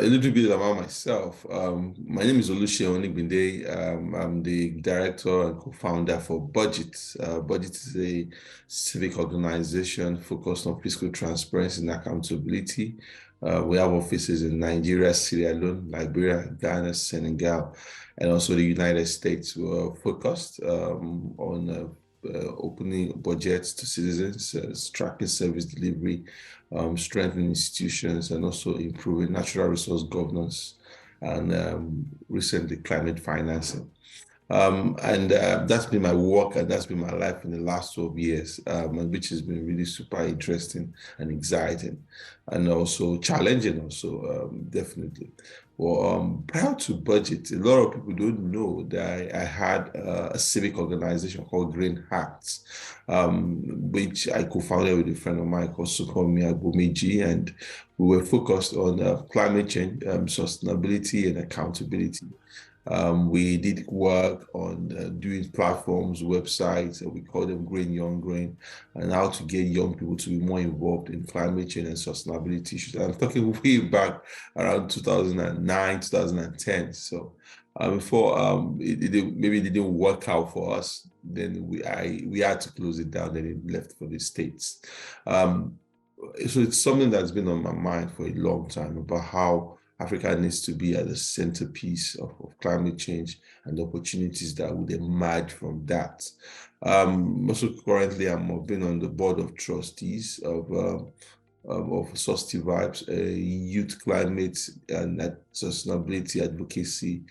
A little bit about myself. My name is Oluseun Onigbinde. I'm the director and co-founder for Budget. Budget is a civic organization focused on fiscal transparency and accountability. We have offices in Nigeria, Sierra Leone, Liberia, Ghana, Senegal, and also the United States. We're focused on opening budgets to citizens, tracking service delivery, strengthening institutions, and also improving natural resource governance and recently climate financing. That's been my work and that's been my life in the last 12 years, and which has been really super interesting and exciting and also challenging also, definitely. Well, prior to Budget, a lot of people don't know that I had a civic organization called Green Hearts, which I co-founded with a friend of mine called Sukomi Agbomeji, and we were focused on climate change, sustainability, and accountability. We did work on doing platforms, websites, and we call them Green Young Green, and how to get young people to be more involved in climate change and sustainability issues. I'm talking way back around 2009, 2010. So before maybe it didn't work out for us, then we had to close it down, and it left for the States. So it's something that's been on my mind for a long time about how Africa needs to be at the centerpiece of climate change and the opportunities that would emerge from that. Also, currently, I've been on the board of trustees of Society Vibes, a youth climate and sustainability advocacy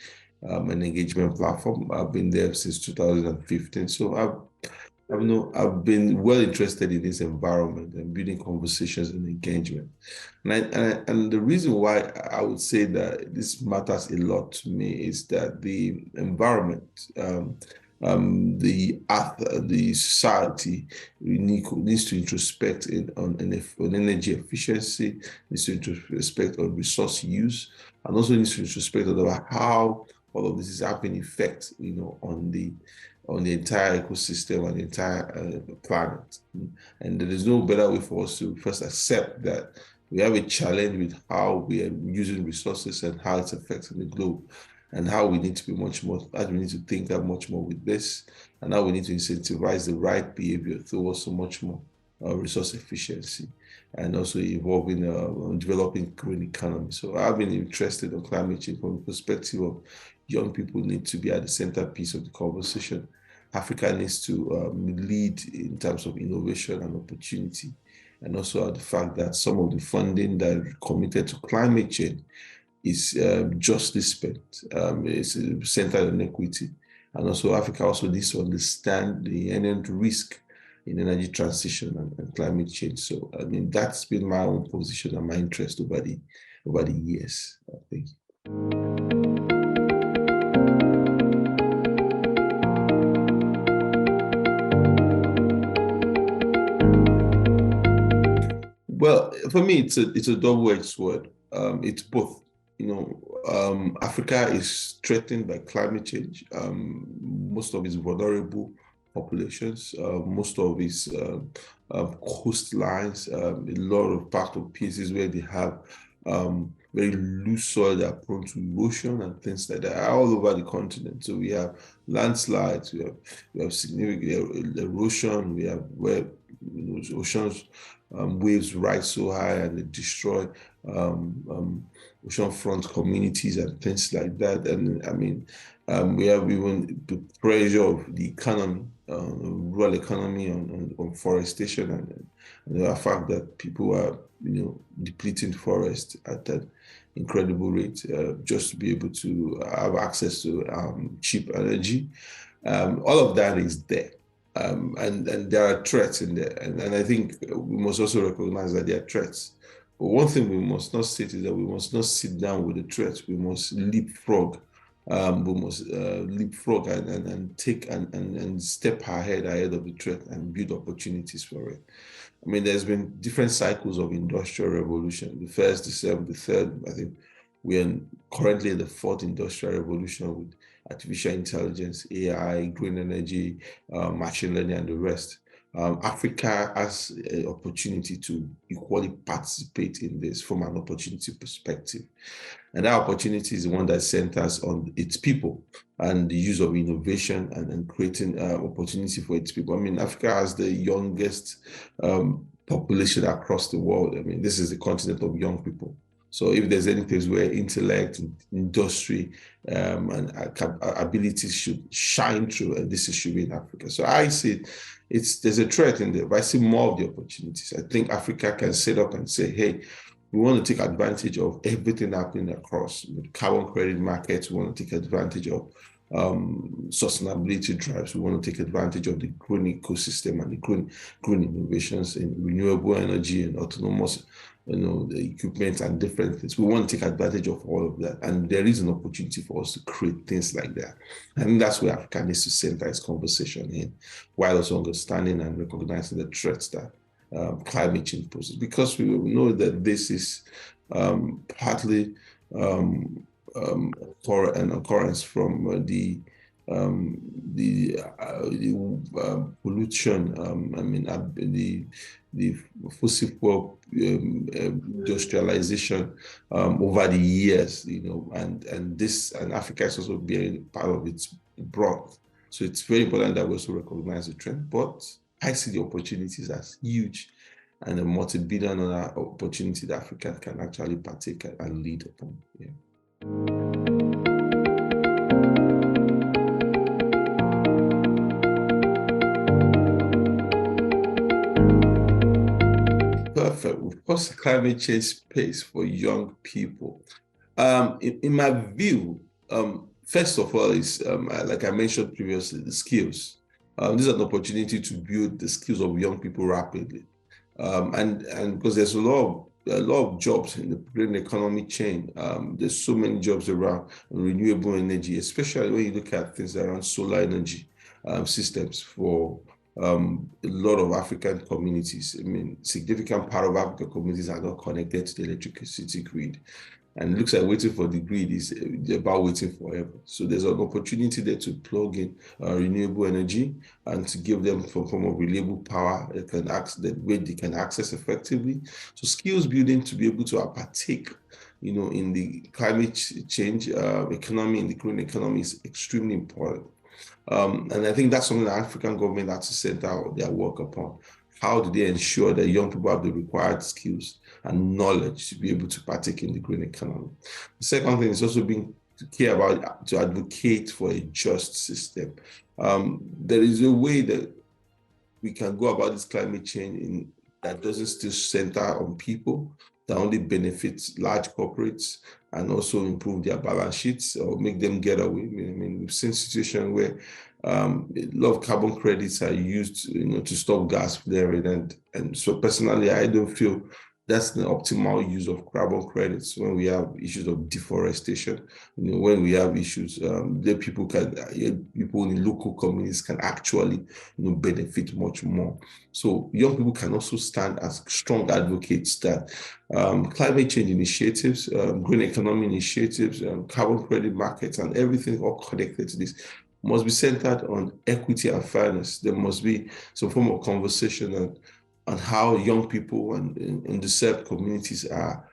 and engagement platform. I've been there since 2015. So I've been well interested in this environment and building conversations and engagement. And the reason why I would say that this matters a lot to me is that the environment, the earth, the society needs to introspect on energy efficiency, needs to introspect on resource use, and also needs to introspect about how all of this is having effect, on the entire ecosystem and the entire planet. And there is no better way for us to first accept that we have a challenge with how we are using resources and how it's affecting the globe, and how we need to be much more, how we need to think that much more with this, and how we need to incentivize the right behavior towards so much more resource efficiency, and also evolving developing green economy. So I've been interested in climate change from the perspective of young people need to be at the centerpiece of the conversation. Africa needs to lead in terms of innovation and opportunity, and also the fact that some of the funding that is committed to climate change is justly spent. It's centered on equity. And also Africa also needs to understand the inherent risk in energy transition and climate change. So, I mean, that's been my own position and my interest over the years. Thank you. Well, for me, it's a double-edged sword. It's both. Africa is threatened by climate change. Most of its vulnerable populations, most of its coastlines, a lot of parts of places where they have very loose soil that are prone to erosion and things like that are all over the continent. So we have landslides, we have significant erosion, we have where oceans waves rise so high and they destroy oceanfront communities and things like that. And I mean, we have even the pressure of the economy, rural economy on forestation and the fact that people are, depleting forest at an incredible rate just to be able to have access to cheap energy. All of that is there. And there are threats in there. And I think we must also recognize that there are threats. But one thing we must not state is that we must not sit down with the threats. We must leapfrog. We must leapfrog and take and step ahead of the threat and build opportunities for it. I mean, there's been different cycles of industrial revolution. The first, the second, the third. I think we are currently in the fourth industrial revolution with artificial intelligence, AI, green energy, machine learning, and the rest. Africa has an opportunity to equally participate in this from an opportunity perspective. And that opportunity is the one that centers on its people and the use of innovation and creating opportunity for its people. I mean, Africa has the youngest population across the world. I mean, this is the continent of young people. So if there's any place where intellect, industry, and abilities should shine through, and this should be in Africa. So I see there's a threat in there, but I see more of the opportunities. I think Africa can sit up and say, hey, we want to take advantage of everything happening across the carbon credit markets. We want to take advantage of sustainability drives. We want to take advantage of the green ecosystem and the green innovations in renewable energy and autonomous, the equipment and different things. We want to take advantage of all of that. And there is an opportunity for us to create things like that. And that's where Africa needs to center its conversation in, while also understanding and recognizing the threats that climate change poses, because we know that this is partly an occurrence from the pollution. I mean, the fossil fuel industrialization over the years, and Africa is also bearing part of its broth. So it's very important that we also recognize the trend, but I see the opportunities as huge and a multi-billion-dollar opportunity that Africa can actually partake and lead upon. Yeah. Perfect. Of course, climate change space for young people. In my view, first of all, is like I mentioned previously, the skills. This is an opportunity to build the skills of young people rapidly, and because there's a lot of jobs in the green economy chain. There's so many jobs around renewable energy, especially when you look at things around solar energy systems for a lot of African communities. I mean, significant part of African communities are not connected to the electricity grid. And it looks like waiting for the grid is about waiting forever. So there's an opportunity there to plug in renewable energy and to give them some form of reliable power that they can access effectively. So skills building to be able to partake, in the climate change economy, in the green economy, is extremely important. And I think that's something the African government has to center their work upon. How do they ensure that young people have the required skills and knowledge to be able to partake in the green economy? The second thing is also to advocate for a just system. There is a way that we can go about this climate change that doesn't still center on people, that only benefits large corporates and also improve their balance sheets or make them get away. I mean, we've seen situations where a lot of carbon credits are used, to stop gas flaring, and so personally, I don't feel that's the optimal use of carbon credits when we have issues of deforestation. When we have issues that people in local communities can actually benefit much more. So young people can also stand as strong advocates that climate change initiatives, green economy initiatives, carbon credit markets, and everything all connected to this must be centered on equity and fairness. There must be some form of conversation on how young people and underserved communities are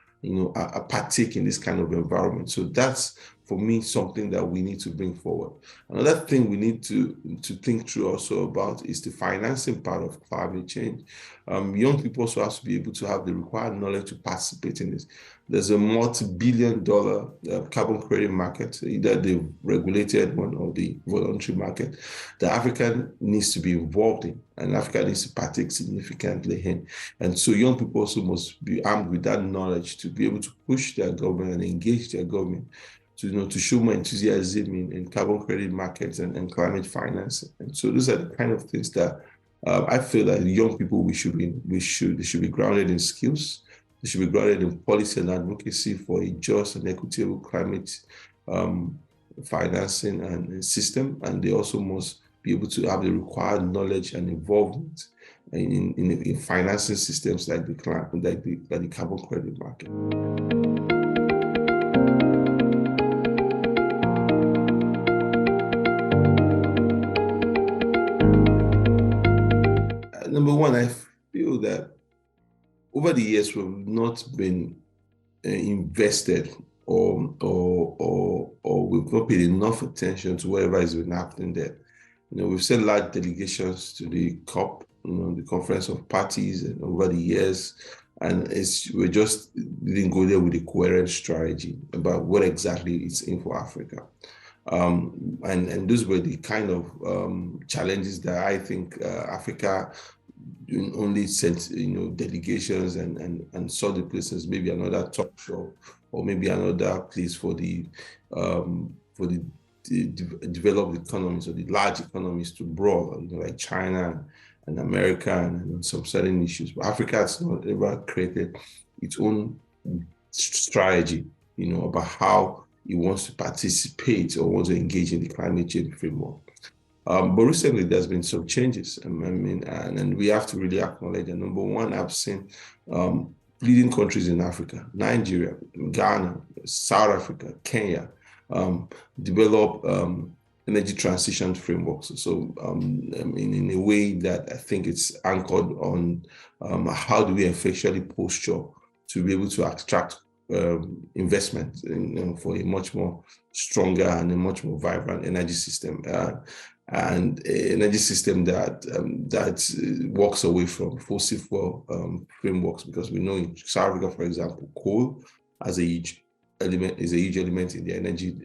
partaking in this kind of environment. So that's, for me, something that we need to bring forward. Another thing we need to think through also about is the financing part of climate change. Young people also have to be able to have the required knowledge to participate in this. There's a multi-billion-dollar carbon credit market, either the regulated one or the voluntary market, that Africa needs to be involved in, and Africa needs to partake significantly in. And so young people also must be armed with that knowledge to be able to push their government and engage their government to show more enthusiasm in carbon credit markets and climate finance. And so those are the kind of things that I feel that young people they should be grounded in skills. They should be grounded in policy and advocacy for a just and equitable climate financing and system, and they also must be able to have the required knowledge and involvement in financing systems like the carbon credit market. I feel that over the years, we've not been invested or we've not paid enough attention to whatever has been happening there. We've sent large delegations to the COP, the Conference of Parties, and over the years, and we just didn't go there with a coherent strategy about what exactly it's in for Africa. And those were the kind of challenges that I think Africa only sent delegations and saw the places, maybe another talk show or maybe another place for the developed economies or the large economies to brawl, like China and America and some certain issues. But Africa has not ever created its own strategy, about how it wants to participate or wants to engage in the climate change framework. But recently, there's been some changes. And we have to really acknowledge that. Number one, I've seen leading countries in Africa, Nigeria, Ghana, South Africa, Kenya, develop energy transition frameworks. So, in a way that I think it's anchored on how do we effectively posture to be able to attract investment for a much more stronger and a much more vibrant energy system, and an energy system that walks away from fossil fuel frameworks, because we know in South Africa, for example, coal as a huge element in the energy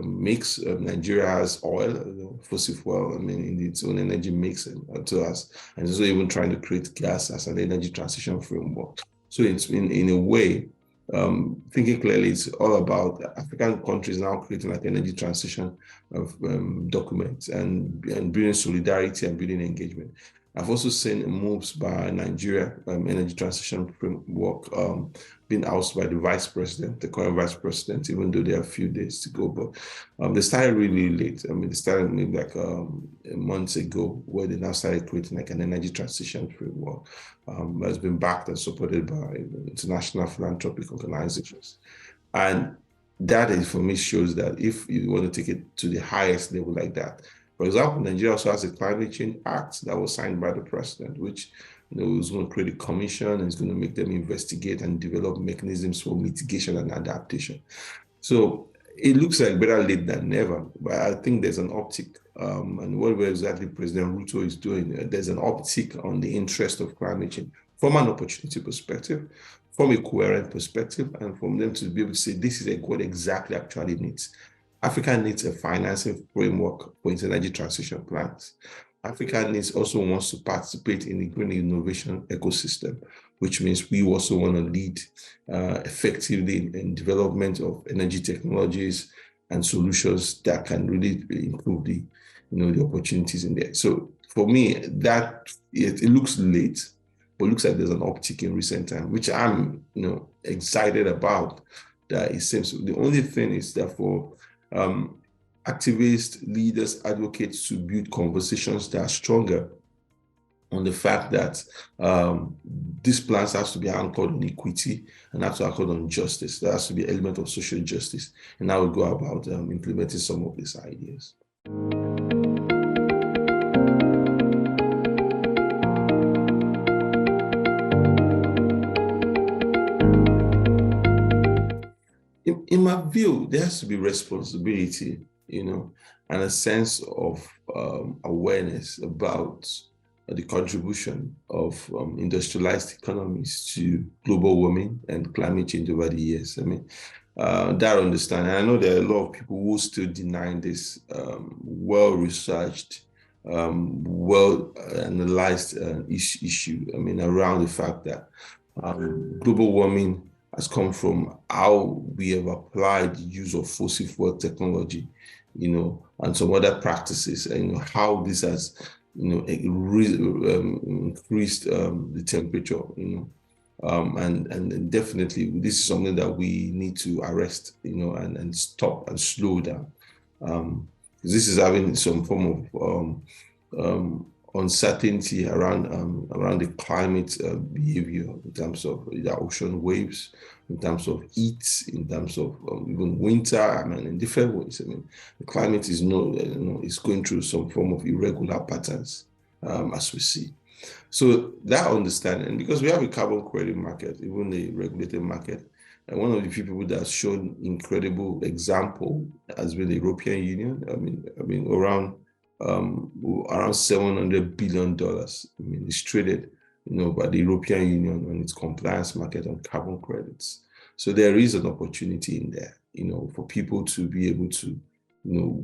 mix. Nigeria has oil, fossil fuel, in its own energy mix to us, and also even trying to create gas as an energy transition framework. So it's in a way, thinking clearly, it's all about African countries now creating like energy transition of documents and building solidarity and building engagement. I've also seen moves by Nigeria energy transition framework being ousted by the vice president, the current vice president, even though there are a few days to go. But they started really late. They started maybe like months ago, where they now started creating like an energy transition framework that's been backed and supported by international philanthropic organizations. And that, for me, shows that if you want to take it to the highest level like that, for example, Nigeria also has a climate change act that was signed by the president, which is going to create a commission and is going to make them investigate and develop mechanisms for mitigation and adaptation. So it looks like better late than never, but I think there's an uptick. And what exactly President Ruto is doing, there's an uptick on the interest of climate change from an opportunity perspective, from a coherent perspective, and from them to be able to say, this is what exactly actually needs. Africa needs a financing framework for its energy transition plans. Africa also wants to participate in the green innovation ecosystem, which means we also want to lead effectively in development of energy technologies and solutions that can really improve the opportunities in there. So for me, that it looks late, but it looks like there's an uptick in recent time, which I'm excited about. That it seems the only thing is that for activists, leaders, advocates to build conversations that are stronger on the fact that these plans have to be anchored on equity and have to be anchored on justice. There has to be an element of social justice, and I will go about implementing some of these ideas. In my view, there has to be responsibility, and a sense of awareness about the contribution of industrialized economies to global warming and climate change over the years. That understanding. I know there are a lot of people who still deny this well-researched, well-analyzed issue. Around the fact that global warming has come from how we have applied the use of fossil fuel technology, and some other practices, and how this has, increased the temperature, and definitely this is something that we need to arrest, and stop and slow down. This is having some form of uncertainty around the climate behavior in terms of the ocean waves, in terms of heat, in terms of even winter, in different ways. The climate is is going through some form of irregular patterns, as we see. So that understanding, because we have a carbon credit market, even a regulated market, and one of the few people that has shown incredible example has been the European Union. I mean, around $700 billion. I mean, it's traded, by the European Union on its compliance market on carbon credits. So there is an opportunity in there, for people to be able to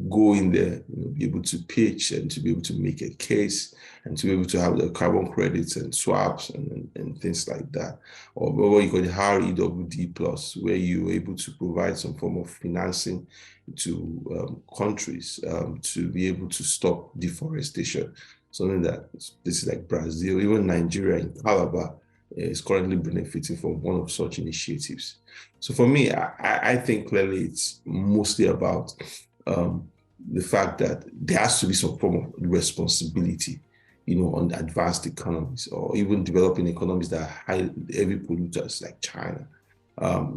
go in there, be able to pitch and to be able to make a case and to be able to have the carbon credits and swaps and things like that. Or what you call the REWD plus, where you're able to provide some form of financing to countries to be able to stop deforestation. Something that this is like Brazil, even Nigeria in Calabar is currently benefiting from one of such initiatives. So for me, I think clearly it's mostly about the fact that there has to be some form of responsibility, on advanced economies or even developing economies that are high, heavy polluters like China.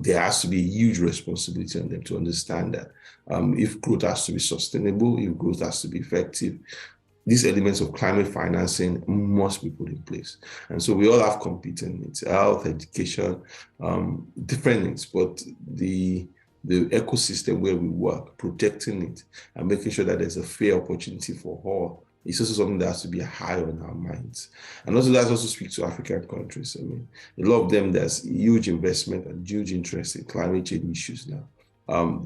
There has to be a huge responsibility on them to understand that if growth has to be sustainable, if growth has to be effective, these elements of climate financing must be put in place. And so we all have competing needs, health, education, different needs, but the ecosystem where we work, protecting it and making sure that there's a fair opportunity for all, is also something that has to be high on our minds. And also that's also speak to African countries. I mean, a lot of them, there's huge investment and huge interest in climate change issues now.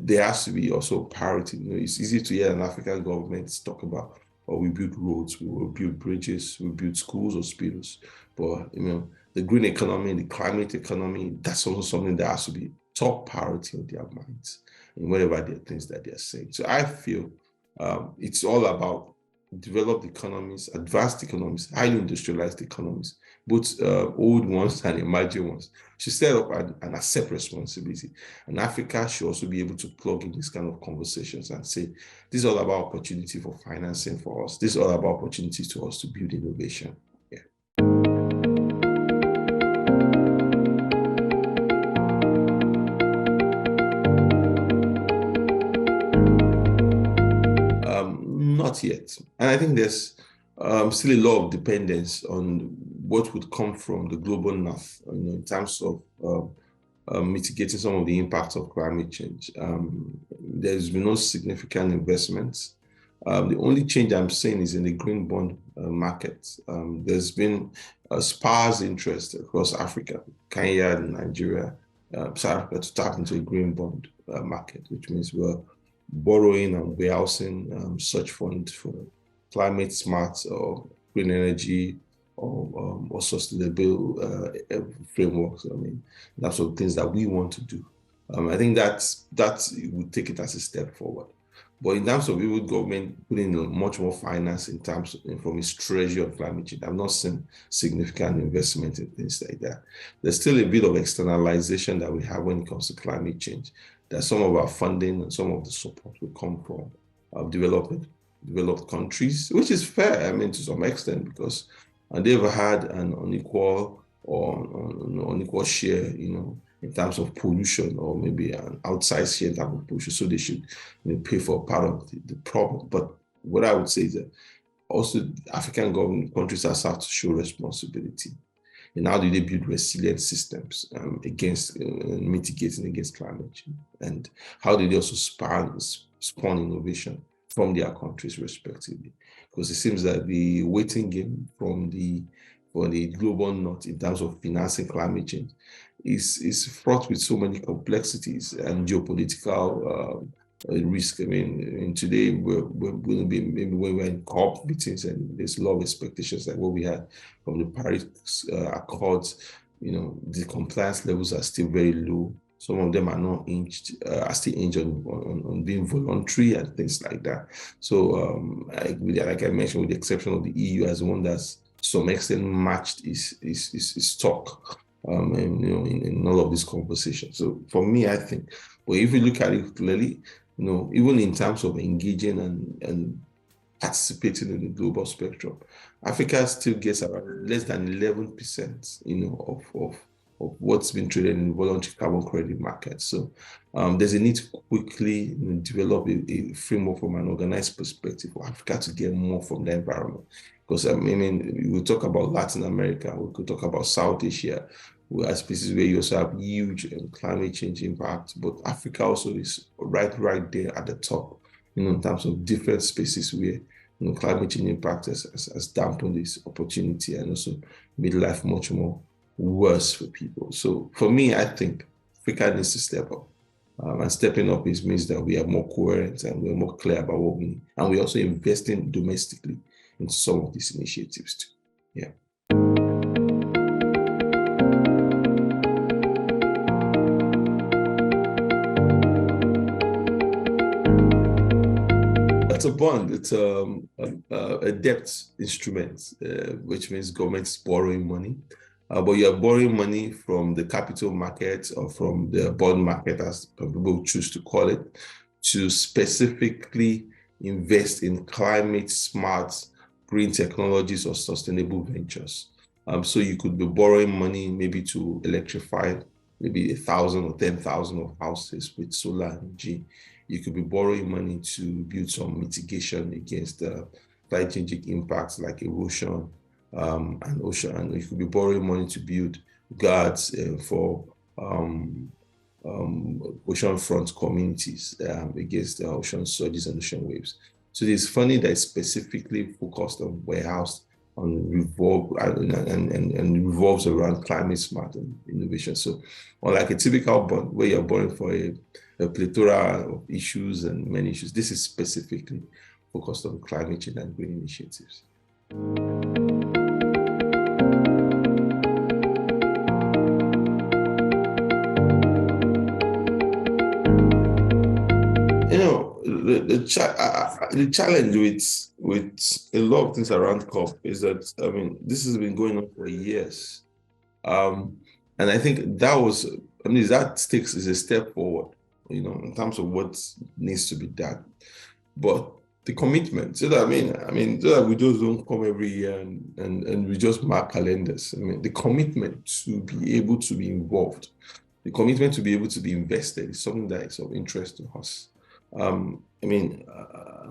There has to be also parity. It's easy to hear an African government talk about, or we build roads, we will build bridges, we build schools, hospitals. But the green economy, the climate economy, that's also something that has to be top priority on their minds in whatever the things that they're saying. So I feel it's all about developed economies, advanced economies, highly industrialized economies, both old ones and emerging ones, should set up and accept responsibility. And Africa should also be able to plug in this kind of conversations and say, this is all about opportunity for financing for us. This is all about opportunities to us to build innovation. Yeah. Not yet. And I think there's still a lot of dependence on what would come from the global north, in terms of mitigating some of the impacts of climate change. There's been no significant investments. The only change I'm seeing is in the green bond market. There's been a sparse interest across Africa, Kenya, Nigeria, South Africa, to tap into a green bond market, which means we're borrowing and warehousing such funds for climate smart or green energy or sustainable frameworks. I mean, that's sort of things that we want to do. I think that would take it as a step forward. But in terms of the government putting much more finance in terms from its treasury on climate change, I've not seen significant investment in things like that. There's still a bit of externalization that we have when it comes to climate change. That some of our funding and some of the support will come from developed countries, which is fair, I mean, to some extent, because they've had an unequal or unequal share, in terms of pollution, or maybe an outside share in terms of pollution, so they should pay for part of the problem. But what I would say is that also African government countries have to show responsibility. And how do they build resilient systems against mitigating against climate change? And how do they also spawn innovation from their countries respectively? Because it seems that the waiting game for the global north in terms of financing climate change is fraught with so many complexities and geopolitical risk. I mean, today we're going to be, maybe when we're in COP meetings and there's a lot of expectations like what we had from the Paris Accords, the compliance levels are still very low. Some of them are not are still hinged on being voluntary and things like that. So like I mentioned, with the exception of the EU as one that's to some extent matched is talk in all of these conversations. So for me, I think, but if you look at it clearly, even in terms of engaging and participating in the global spectrum, Africa still gets around less than 11%, of what's been traded in the voluntary carbon credit market. So there's a need to quickly develop a framework from an organized perspective for Africa to get more from the environment. Because I mean, we talk about Latin America, we could talk about South Asia, we are places where you also have huge climate change impact. But Africa also is right there at the top, in terms of different spaces where climate change impact has dampened this opportunity and also made life much more worse for people. So for me, I think Africa needs to step up. And stepping up means that we are more coherent and we're more clear about what we need. And we're also investing domestically in some of these initiatives too. Yeah. It's a bond. It's a debt instrument, which means government's borrowing money. But you're borrowing money from the capital market or from the bond market, as people choose to call it, to specifically invest in climate smart green technologies or sustainable ventures. So you could be borrowing money maybe to electrify maybe 1,000 or 10,000 of houses with solar energy. You could be borrowing money to build some mitigation against climate changing impacts like erosion and ocean. And you could be borrowing money to build guards for oceanfront communities against ocean surges and ocean waves. So it's funny that it's specifically focused on warehouse and revolves around climate smart and innovation. So unlike a typical bond where you're borrowing for a plethora of issues and many issues, this is specifically focused on climate change and green initiatives. The challenge with a lot of things around COP is that, I mean, this has been going on for years. And I think that takes is a step forward, in terms of what needs to be done. But the commitment, so that we just don't come every year and we just mark calendars. I mean, the commitment to be able to be involved, the commitment to be able to be invested is something that is of interest to us.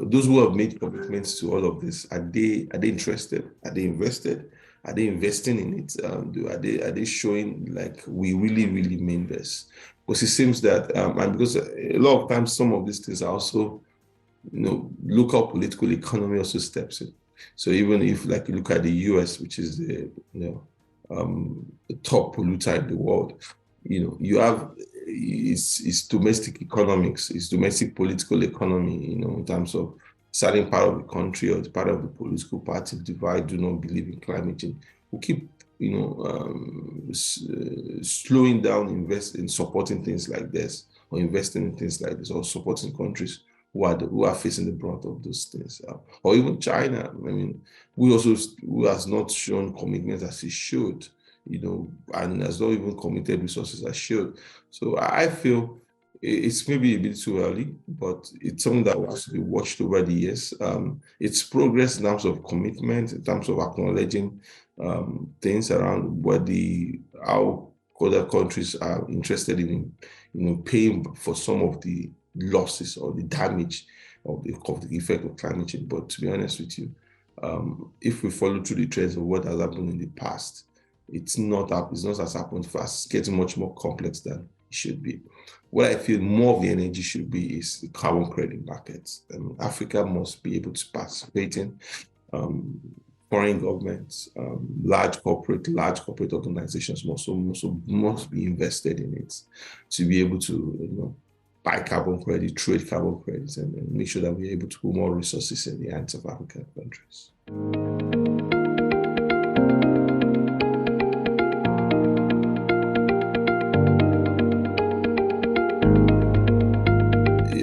Those who have made commitments to all of this, are they interested? Are they invested? Are they investing in it? Are they showing like we really mean this? Because it seems that, and because a lot of times some of these things are also, local political economy also steps in. So even if, like, you look at the US, which is the top polluter in the world, you have it's domestic economics, it's domestic political economy, in terms of certain part of the country or part of the political party divide do not believe in climate change. We keep, slowing down invest in supporting things like this, or investing in things like this, or supporting countries who are facing the brunt of those things, or even China. Who has not shown commitment as it should, and has not even committed resources as should. So I feel it's maybe a bit too early, but it's something that has to be watched over the years. It's progress in terms of commitment, in terms of acknowledging things around how other countries are interested in, paying for some of the losses or the damage of the effect of climate change. But to be honest with you, if we follow through the trends of what has happened in the past, it's not as happened fast. It's getting much more complex than it should be. What I feel more of the energy should be is the carbon credit markets. Africa must be able to participate in. Foreign governments, large corporate organizations must be invested in it to be able to buy carbon credit, trade carbon credits, and make sure that we're able to put more resources in the hands of African countries.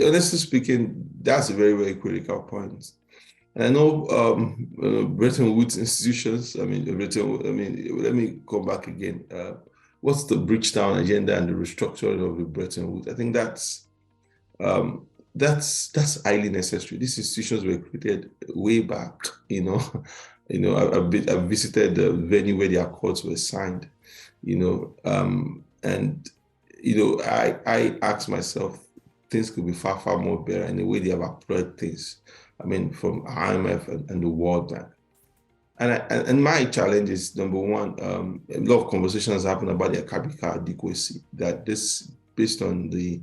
Honestly speaking, that's a very critical point. And I know Bretton Woods institutions. Let me come back again. What's the Bridgetown agenda and the restructuring of the Bretton Woods? I think that's highly necessary. These institutions were created way back. I've visited the venue where the accords were signed. I asked myself, things could be far more better in the way they have applied things. From IMF and the World Bank. And my challenge is, number one, a lot of conversations happen about the capital adequacy, that this, based on the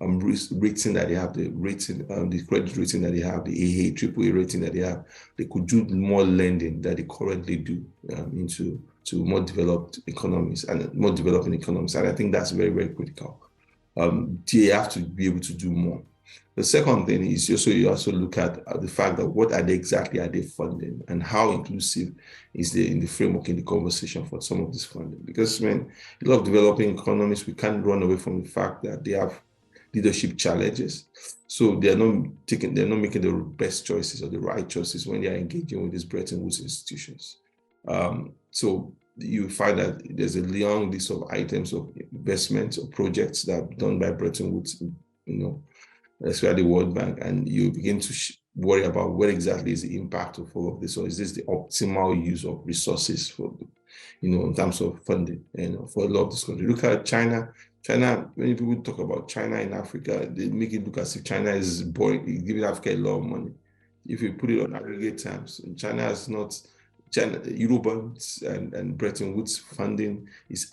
rating that they have, the credit rating that they have, the AA, AAA rating that they have, they could do more lending that they currently do into more developed economies and more developing economies. And I think that's very, very critical. They have to be able to do more. The second thing is you also look at the fact that what are they funding, and how inclusive is in the framework, in the conversation for some of this funding. Because when a lot of developing economies, we can't run away from the fact that they have leadership challenges. So they're not making the best choices or the right choices when they are engaging with these Bretton Woods institutions. So you find that there's a long list of items of investments or projects that are done by Bretton Woods, especially the World Bank, and you begin to worry about what exactly is the impact of all of this, or is this the optimal use of resources for, in terms of funding, for a lot of this country. Look at China. China, when people talk about China in Africa, they make it look as if China is boring, giving Africa a lot of money. If you put it on aggregate terms, China is not. China, Eurobonds and Bretton Woods funding is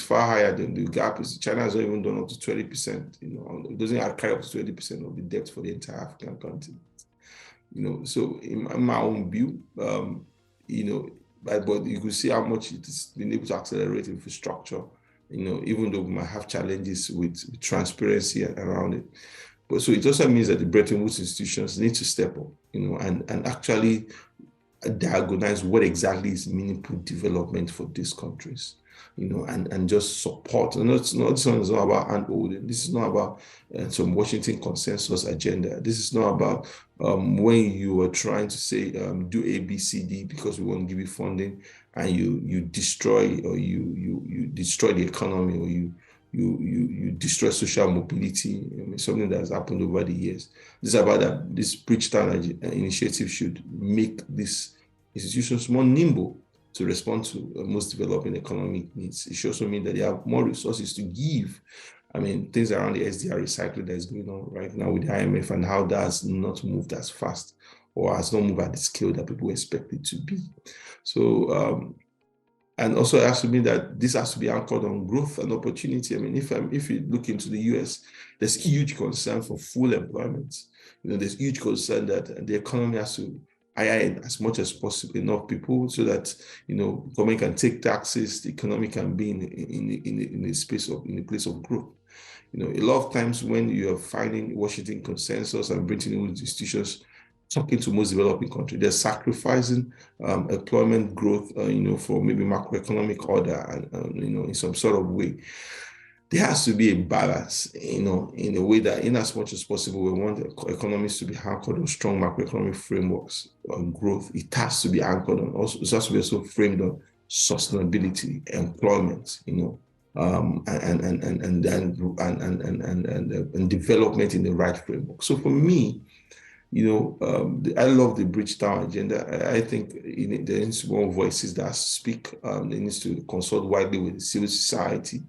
far higher than the gap. China has not even done up to 20%. It doesn't carry up to 20% of the debt for the entire African continent. So in my own view, but you could see how much it has been able to accelerate infrastructure. Even though we might have challenges with transparency around it. But so it also means that the Bretton Woods institutions need to step up, and actually diagnose what exactly is meaningful development for these countries, and just support. And this one is not about handholding. This is not about some Washington consensus agenda. This is not about when you are trying to say do A, B, C, D because we want to give you funding, and you destroy, or you destroy the economy, or you destroy social mobility. Something that has happened over the years. This is about that this Bridgetown initiative should make these institutions more nimble to respond to most developing economic needs. It should also mean that they have more resources to give. Things around the SDR recycling that is going on right now with the IMF, and how that has not moved as fast, or has not moved at the scale that people expect it to be. So, and also it has to mean that this has to be anchored on growth and opportunity. If you look into the US, there's huge concern for full employment. There's huge concern that the economy has to hire as much as possible enough people, so that government can take taxes, the economy can be in a place of growth. A lot of times when you are finding Washington consensus and Bretton Woods institutions talking to most developing countries, they're sacrificing employment growth, for maybe macroeconomic order, and in some sort of way. There has to be a balance, in a way that, in as much as possible, we want economies to be anchored on strong macroeconomic frameworks on growth. It has to be anchored on also. It has to be also framed on sustainability, employment, and development in the right framework. So for me, I love the Bridgetown agenda. I think there needs more voices that speak. There needs to consult widely with civil society,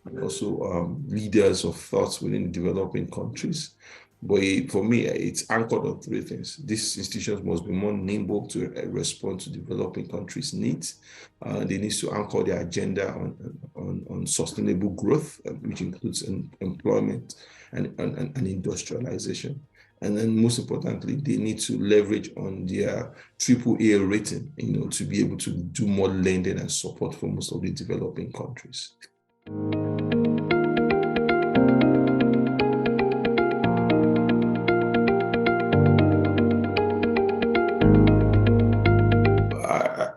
and also leaders of thoughts within the developing countries. But for me, it's anchored on three things. These institutions must be more nimble to respond to developing countries' needs. They need to anchor their agenda on sustainable growth, which includes employment and industrialization. And then most importantly, they need to leverage on their AAA rating, to be able to do more lending and support for most of the developing countries.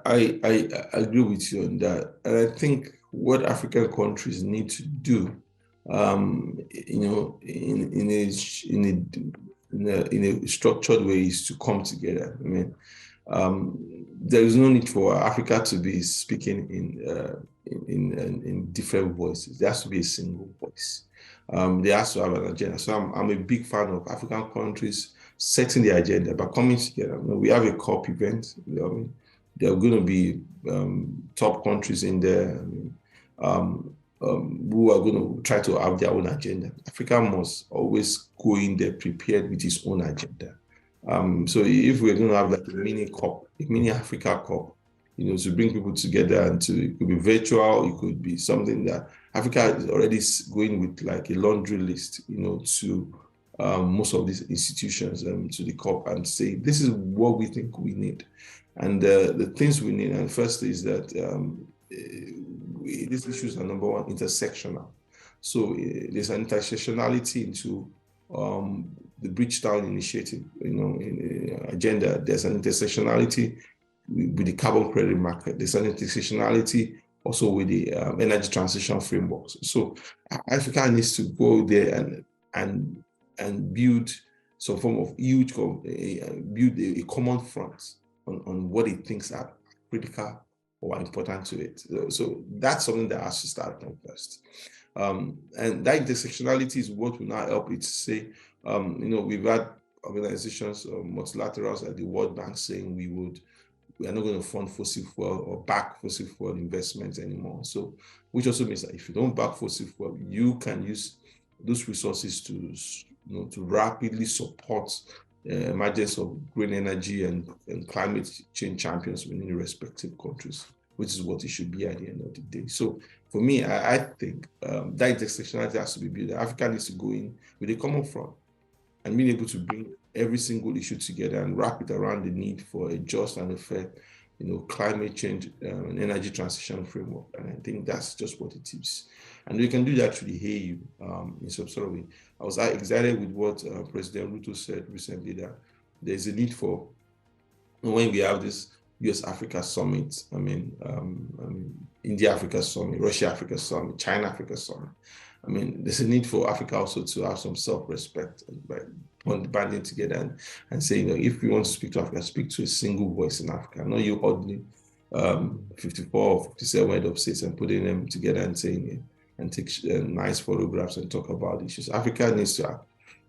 I agree with you on that. And I think what African countries need to do, in a structured way, is to come together. There is no need for Africa to be speaking in different voices. There has to be a single voice. There has to have an agenda. So I'm a big fan of African countries setting the agenda by coming together. We have a COP event. There are going to be top countries in there who are going to try to have their own agenda. Africa must always go in there prepared with its own agenda. So if we're going to have like a mini COP, a mini Africa COP, to bring people together, and it could be virtual, it could be something that Africa is already going with like a laundry list, to most of these institutions, to the COP, and say, this is what we think we need. And the things we need, and first is that these issues are, number one, intersectional. So there's an intersectionality into the Bridgetown initiative, agenda. There's an intersectionality with the carbon credit market. There's an intersectionality also with the energy transition frameworks. So Africa needs to go there and build some form of build a common front on what it thinks are critical or important to it. So that's something that has to start from first. And that intersectionality is what will now help it to say, we've had organizations, multilaterals like the World Bank saying we are not going to fund fossil fuel or back fossil fuel investments anymore. So, which also means that if you don't back fossil fuel, you can use those resources to rapidly support emergence of green energy and climate change champions within the respective countries, which is what it should be at the end of the day. So for me, I think that intersectionality has to be built. Africa needs to go in with a common front and being able to bring every single issue together and wrap it around the need for a just and a fair, climate change and energy transition framework. And I think that's just what it is. And we can do that through the AU in some sort of way. I was excited with what President Ruto said recently, that there's a need for, when we have this US-Africa summit, India-Africa summit, Russia-Africa summit, China-Africa summit. There's a need for Africa also to have some self-respect by banding together and saying, if we want to speak to Africa, speak to a single voice in Africa. Not you huddling 54 or 57 head of states and putting them together and saying, and take nice photographs and talk about issues. Africa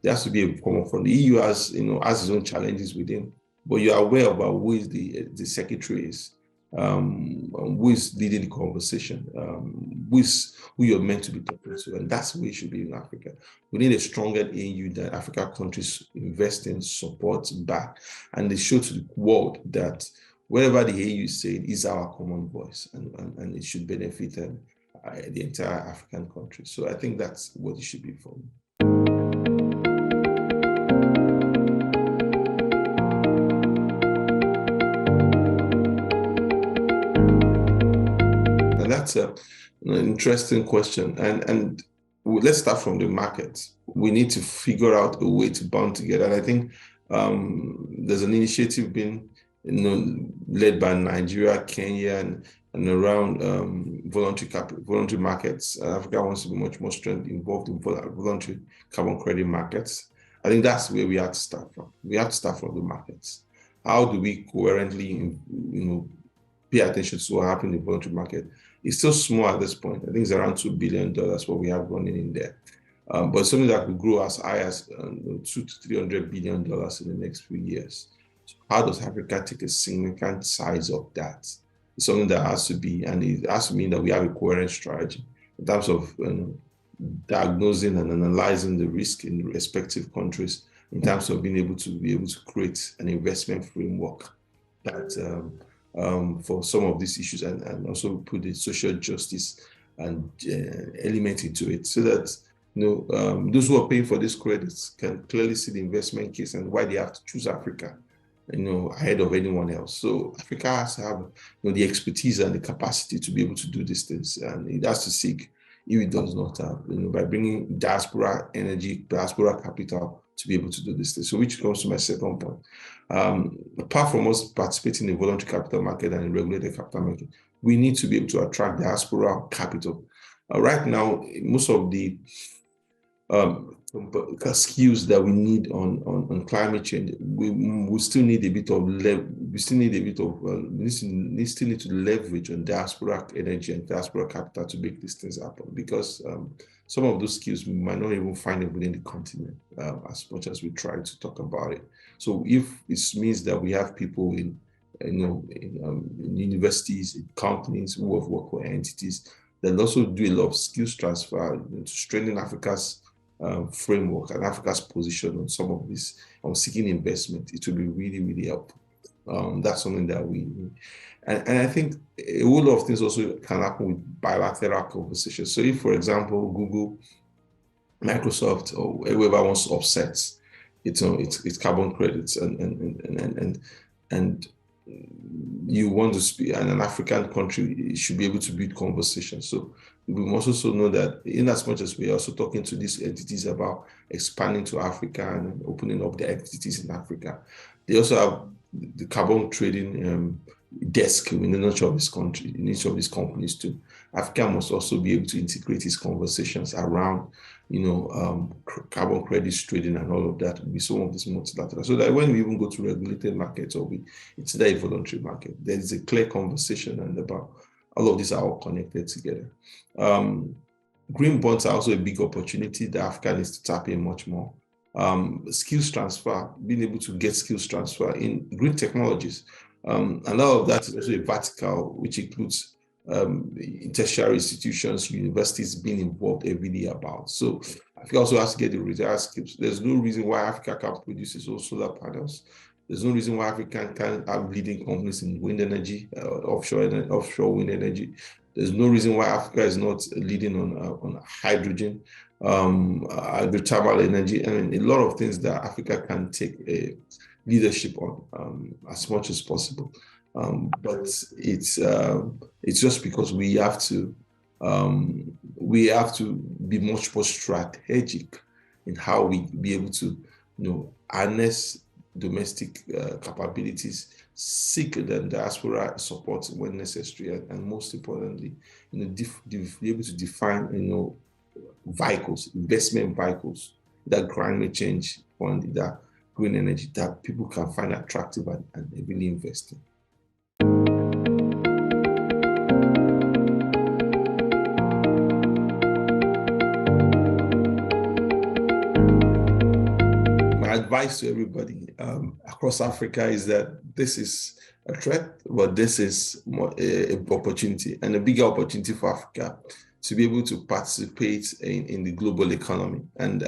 there has to be a common front. The EU has its own challenges within, but you are aware about who is the secretary is, who is leading the conversation, who you're meant to be talking to, and that's where it should be in Africa. We need a stronger AU that Africa countries invest in, support, back, and they show to the world that whatever the AU is saying is our common voice, and it should benefit the entire African country. So I think that's what it should be for me. That's an interesting question. And let's start from the market. We need to figure out a way to bond together. And I think there's an initiative being led by Nigeria, Kenya, and around voluntary markets. Africa wants to be much more involved in voluntary carbon credit markets. I think that's where we have to start from. We have to start from the markets. How do we coherently, pay attention to what happened in the voluntary market? It's still small at this point. I think it's around $2 billion what we have running in there. But something that could grow as high as $200 to $300 billion in the next few years. So how does Africa take a significant size of that? It's something that has to be, and it has to mean that we have a coherent strategy in terms of diagnosing and analyzing the risk in respective countries, in terms of being able to create an investment framework that for some of these issues, and also put the social justice and element into it, so that those who are paying for these credits can clearly see the investment case and why they have to choose Africa, ahead of anyone else. So Africa has to have the expertise and the capacity to be able to do these things, and it has to seek, if it does not have, by bringing diaspora energy, diaspora capital to be able to do this thing. So which comes to my second point. Apart from us participating in the voluntary capital market and in regulated capital market, we need to be able to attract diaspora capital. Right now, most of the skills that we need on climate change, we still need a bit of we still need to leverage on diaspora energy and diaspora capital to make these things happen, because some of those skills we might not even find it within the continent, as much as we try to talk about it. So if it means that we have people in universities, in companies who have worked for entities, that also do a lot of skills transfer to strengthen Africa's framework and Africa's position on some of this, on seeking investment, it will be really, really helpful. That's something that and I think a whole lot of things also can happen with bilateral conversations. So if, for example, Google, Microsoft, or whoever wants to offset its carbon credits and you want to speak, and an African country should be able to build conversations. So we must also know that in as much as we are also talking to these entities about expanding to Africa and opening up their entities in Africa, they also have the carbon trading desk in each of these countries, in each of these companies too. Africa must also be able to integrate these conversations around, carbon credits trading and all of that with some of these multilateral, so that when we even go to regulated markets or it's a voluntary market, there is a clear conversation and about all of these are all connected together. Green bonds are also a big opportunity that Africa needs to tap in much more. Skills transfer, being able to get skills transfer in green technologies. And all of that is also a vertical, which includes tertiary institutions, universities being involved heavily about. So Africa also has to get the required skills. There's no reason why Africa can't produce its own solar panels. There's no reason why Africa can't have leading companies in wind energy, offshore wind energy. There's no reason why Africa is not leading on hydrogen, hydrothermal energy. I mean, a lot of things that Africa can take a leadership on as much as possible. But it's just because we have to be much more strategic in how we be able to, harness domestic capabilities, seek the diaspora support when necessary, and most importantly, be able to define, vehicles, investment vehicles, that climate change fund, that green energy that people can find attractive and really invest in. My advice to everybody across Africa is that this is a threat, but this is an opportunity, and a bigger opportunity for Africa to be able to participate in the global economy. And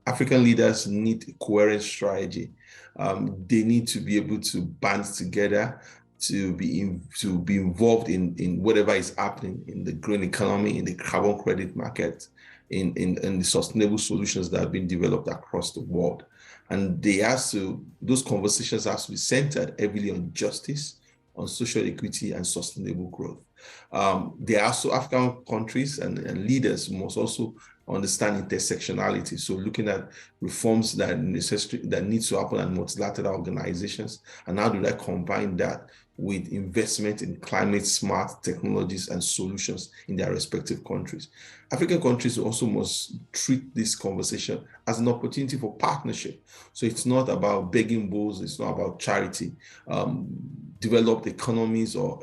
African leaders need a coherent strategy. They need to be able to band together to be involved in whatever is happening in the green economy, in the carbon credit market, in the sustainable solutions that have been developed across the world. And those conversations have to be centered heavily on justice, on social equity, and sustainable growth. There are also African countries and leaders must also understand intersectionality. So looking at reforms that need to happen at multilateral organizations, and how do they combine that with investment in climate smart technologies and solutions in their respective countries. African countries also must treat this conversation as an opportunity for partnership. So it's not about begging bowls, it's not about charity. Developed economies or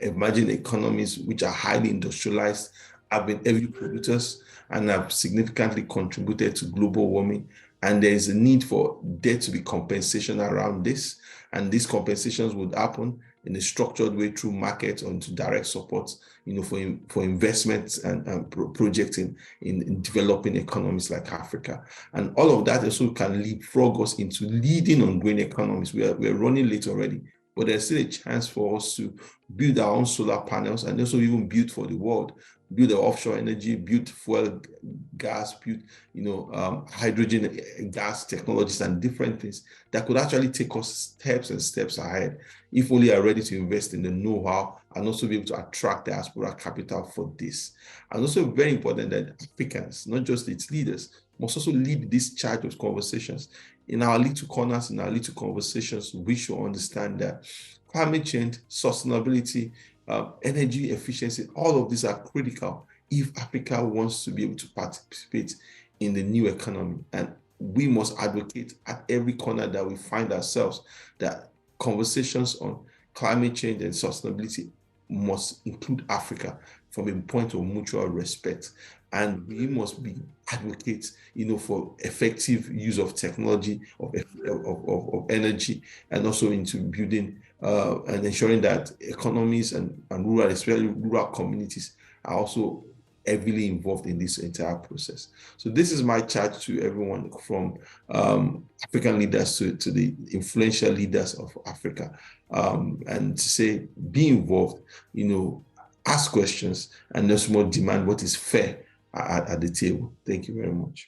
emerging economies which are highly industrialized have been heavy polluters and have significantly contributed to global warming. And there is a need for there to be compensation around this. And these compensations would happen in a structured way through markets or into direct support, for investments and projects in developing economies like Africa. And all of that also can leapfrog us into leading on green economies. We're running late already, but there's still a chance for us to build our own solar panels and also even build for the world, build the offshore energy, build fuel gas, build hydrogen gas technologies and different things that could actually take us steps and steps ahead if only are ready to invest in the know-how and also be able to attract diaspora capital for this. And also very important that Africans, not just its leaders, must also lead this charge of conversations. In our little corners, in our little conversations, we should understand that climate change, sustainability, energy efficiency, all of these are critical if Africa wants to be able to participate in the new economy. And we must advocate at every corner that we find ourselves that conversations on climate change and sustainability must include Africa from a point of mutual respect. And we must be advocates, for effective use of technology, of energy, and also into building and ensuring that economies and rural, especially rural communities, are also heavily involved in this entire process. So this is my charge to everyone, from African leaders to the influential leaders of Africa, and to say, be involved, ask questions, and just more demand what is fair at the table. Thank you very much.